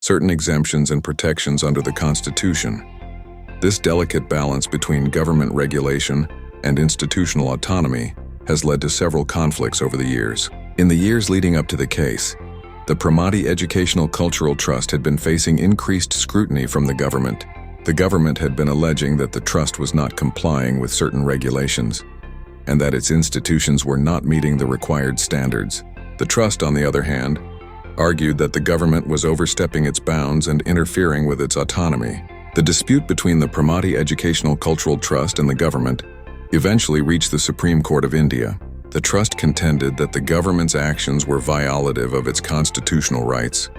certain exemptions and protections under the Constitution. This delicate balance between government regulation and institutional autonomy has led to several conflicts over the years. In the years leading up to the case, the Pramati Educational Cultural Trust had been facing increased scrutiny from the government. The government had been alleging that the trust was not complying with certain regulations, and that its institutions were not meeting the required standards. The trust, on the other hand, argued that the government was overstepping its bounds and interfering with its autonomy. The dispute between the Pramati Educational Cultural Trust and the government eventually reached the Supreme Court of India. The trust contended that the government's actions were violative of its constitutional rights,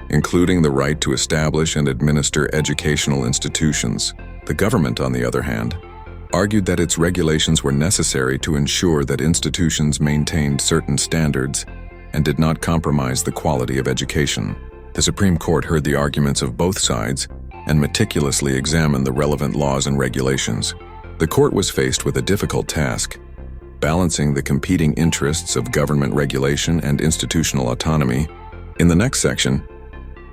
including the right to establish and administer educational institutions. The government, on the other hand, argued that its regulations were necessary to ensure that institutions maintained certain standards and did not compromise the quality of education. The Supreme Court heard the arguments of both sides and meticulously examined the relevant laws and regulations. The court was faced with a difficult task, balancing the competing interests of government regulation and institutional autonomy. In the next section,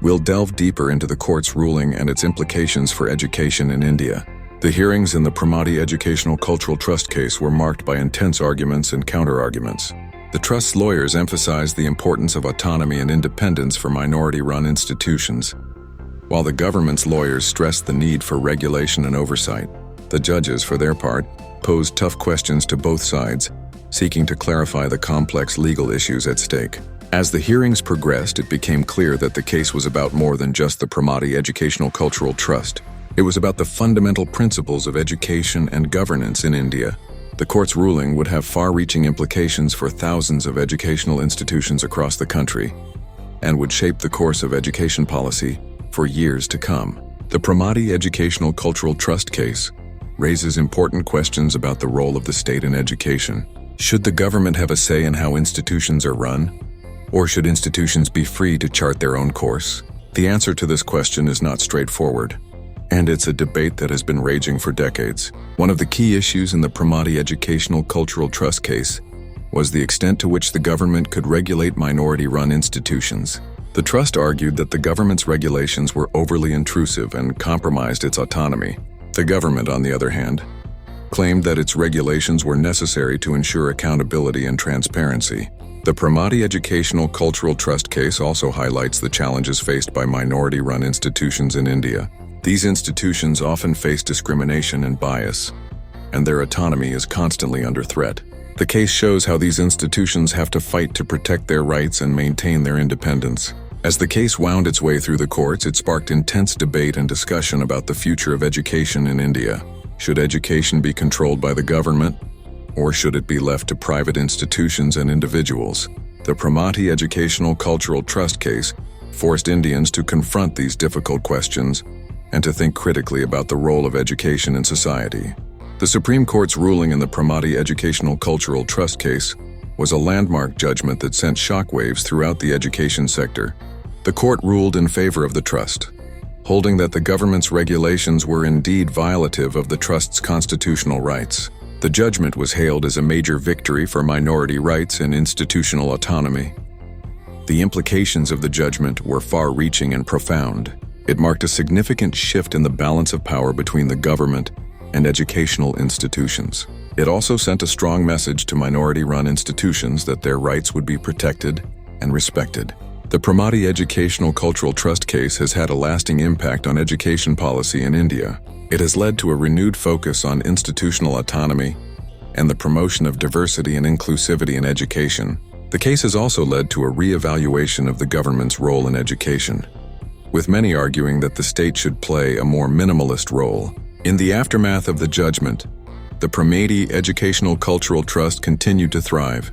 we'll delve deeper into the court's ruling and its implications for education in India. The hearings in the Pramati Educational Cultural Trust case were marked by intense arguments and counter-arguments. The trust's lawyers emphasized the importance of autonomy and independence for minority-run institutions, while the government's lawyers stressed the need for regulation and oversight. The judges, for their part, posed tough questions to both sides, seeking to clarify the complex legal issues at stake. As the hearings progressed, it became clear that the case was about more than just the Pramati Educational Cultural Trust. It was about the fundamental principles of education and governance in India. The court's ruling would have far-reaching implications for thousands of educational institutions across the country and would shape the course of education policy for years to come. The Pramati Educational Cultural Trust case raises important questions about the role of the state in education. Should the government have a say in how institutions are run? Or should institutions be free to chart their own course? The answer to this question is not straightforward, and it's a debate that has been raging for decades. One of the key issues in the Pramati Educational Cultural Trust case was the extent to which the government could regulate minority-run institutions. The trust argued that the government's regulations were overly intrusive and compromised its autonomy. The government, on the other hand, claimed that its regulations were necessary to ensure accountability and transparency. The Pramati Educational Cultural Trust case also highlights the challenges faced by minority-run institutions in India. These institutions often face discrimination and bias, and their autonomy is constantly under threat. The case shows how these institutions have to fight to protect their rights and maintain their independence. As the case wound its way through the courts, it sparked intense debate and discussion about the future of education in India. Should education be controlled by the government, or should it be left to private institutions and individuals? The Pramati Educational Cultural Trust case forced Indians to confront these difficult questions and to think critically about the role of education in society. The Supreme Court's ruling in the Pramati Educational Cultural Trust case was a landmark judgment that sent shockwaves throughout the education sector. The court ruled in favor of the trust, holding that the government's regulations were indeed violative of the trust's constitutional rights. The judgment was hailed as a major victory for minority rights and institutional autonomy. The implications of the judgment were far-reaching and profound. It marked a significant shift in the balance of power between the government and educational institutions. It also sent a strong message to minority-run institutions that their rights would be protected and respected. The Pramati Educational Cultural Trust case has had a lasting impact on education policy in India. It has led to a renewed focus on institutional autonomy and the promotion of diversity and inclusivity in education. The case has also led to a re-evaluation of the government's role in education, with many arguing that the state should play a more minimalist role. In the aftermath of the judgment, the Pramati Educational Cultural Trust continued to thrive,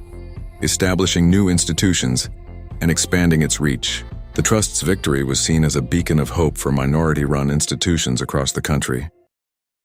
establishing new institutions and expanding its reach. The trust's victory was seen as a beacon of hope for minority-run institutions across the country.